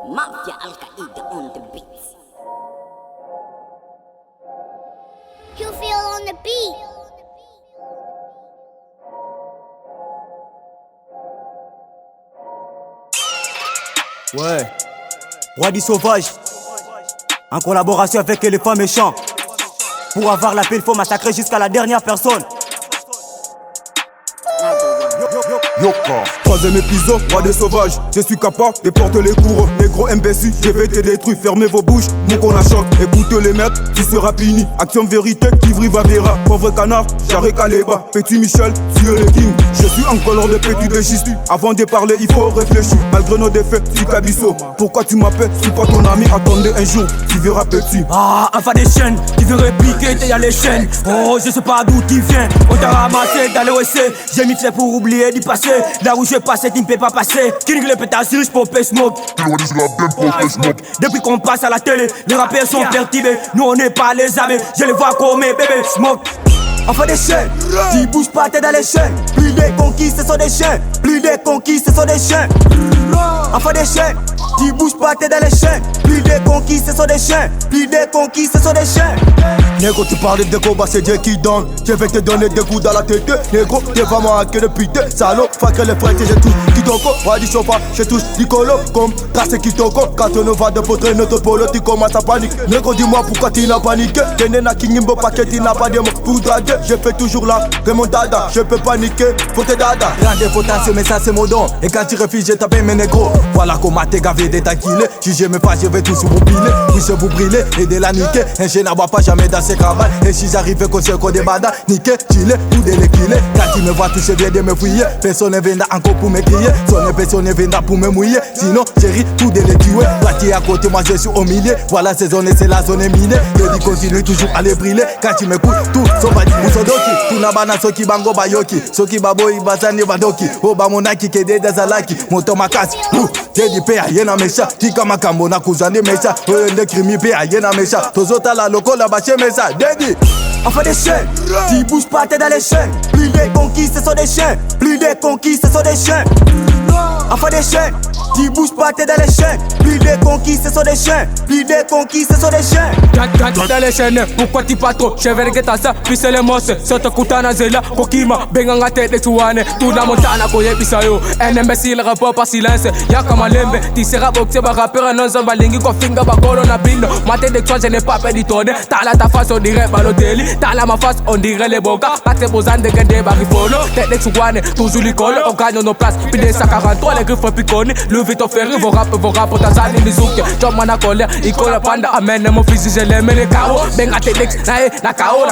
Mafia Al Qaeda on the beat. You feel on the beat. Ouais, Roi du Sauvage, en collaboration avec Éléphant Méchant. Pour avoir la paix, il faut massacrer jusqu'à la dernière personne. Yoka, troisième épisode, Roi des Sauvages. Je suis capable de porter les cours. Négro imbécile, je vais te détruire. Fermez vos bouches, mon qu'on a choc. Écoutez les mecs, tu seras puni. Action vérité, Kivri Vavera. Pauvre canard, Jarek Kaleba. Petit Michel, Dieu le King. Je suis en colère de petit de Jésus. Avant de parler, il faut réfléchir. Malgré nos défaites, tu Kabiso. Pourquoi tu m'appelles? Je suis pas ton ami. Attendez un jour, tu verras petit. Ah, enfin des chaînes, tu veux répliquer, t'es à les chaînes. Oh, je sais pas d'où tu viens. On t'a ramassé dans le WC. J'ai mis fait pour oublier du passé. Là où je passais, tu ne peux pas passer. King le pétasse, je pompe smoke. Depuis qu'on passe à la télé, les rappeurs sont perturbés. Nous on n'est pas les amis, je les vois comme mes bébés smoke. Enfin des chaînes, tu bouges pas, t'es dans les chaînes. Plus des conquis, ce sont des chiens. Plus des conquis, ce sont des chiens. Enfin des chaînes, tu bouges pas, t'es dans les chaînes. Plus des conquis, ce sont des chiens. Plus des conquis, ce sont des chiens. Négro, tu parles de combat, c'est Dieu qui donne. Je vais te donner des coups dans la tête. Négro, t'es vraiment hacké de putain. Salaud, fuck les frères, j'ai tout. Kitoko, Roi du Sauvage, je touche Nicolo. Comme Tracé Kitoko, quand on va de poter notre polo, tu commences à paniquer. Négro, dis-moi pourquoi tu n'as paniqué. Kenena Kingimbo, paquet, tu n'as pas de mots pour draguer. Je fais toujours la remontada, je peux paniquer, faut te dada. Grande potasse, mais ça c'est mon don. Et quand tu refuses, je t'appelle mes négros. Voilà comment t'es gavé de t'inquiler. Si je me passe, je vais tous vous brûler. Oui, je vous brûler et de la niquer. Un chien n'aboie pas jamais dans ses cravats. Et si j'arrive qu'on se code des badas, niquer, chiller, tout de l'équilé. Quand tu me vois, tu sais bien de me fouiller. Personne ne viendra encore pour me crier. Personne ne viendra pour me mouiller. Sinon, chérie, tout de les tuer. Toi, tu es à côté, moi je suis au milieu. Voilà, ces zones, c'est la zone minée. Je dis continue toujours à les briller. Quand tu m'écoutes, tout, sauf du Moussodoki. Tout n'a pas soki bango bayoki. Soki baboy bazani badoki. Oba monaki kede dazalaki. Moto makasi. J'ai dit pea yena mesha. Tika makambo na kuzani mesha. Oyende krimi pea yena mesha. Tozota la loko la bache mesha. Dedi. Enfin des chaînes, tu bouges pas, t'es dans les chaînes. Plus des conquis, ce sont des chiens. Plus des conquis, ce sont des chiens. Enfin des chaînes, tu bouges pas, t'es dans les chaînes. Plus des conquis, ce sont des chiens. Plus des conquis, ce sont des chiens. Dans les chaînes, pourquoi tu pas trop? Je vais regarder ça, puis c'est les mosses. Soto kutana zela, kokima, benganga tête de tuane. Tout la montana, koye pisayo. Un imbécile rapport par silence. Y'a comme un lembe, tu seras boxé par rappeur, non zambalingi, kofinga, bagolo, na bindo. Ma tête de toi, je n'ai pas perdu ton nez. T'as la ta face, on dirait Balotelli. T'as la ma face, on dirait les bogas. Pas tes posants de gade, barifolo. Tête de tuane, toujours l'école. On gagne nos places, puis des 143, les griffes piconi. Le vite ferry, vos rap, t'as Mizuki, John Manakole, Ikola Panda, Amen, mon fils, je l'aime, les KO, Benga Telex, na KO.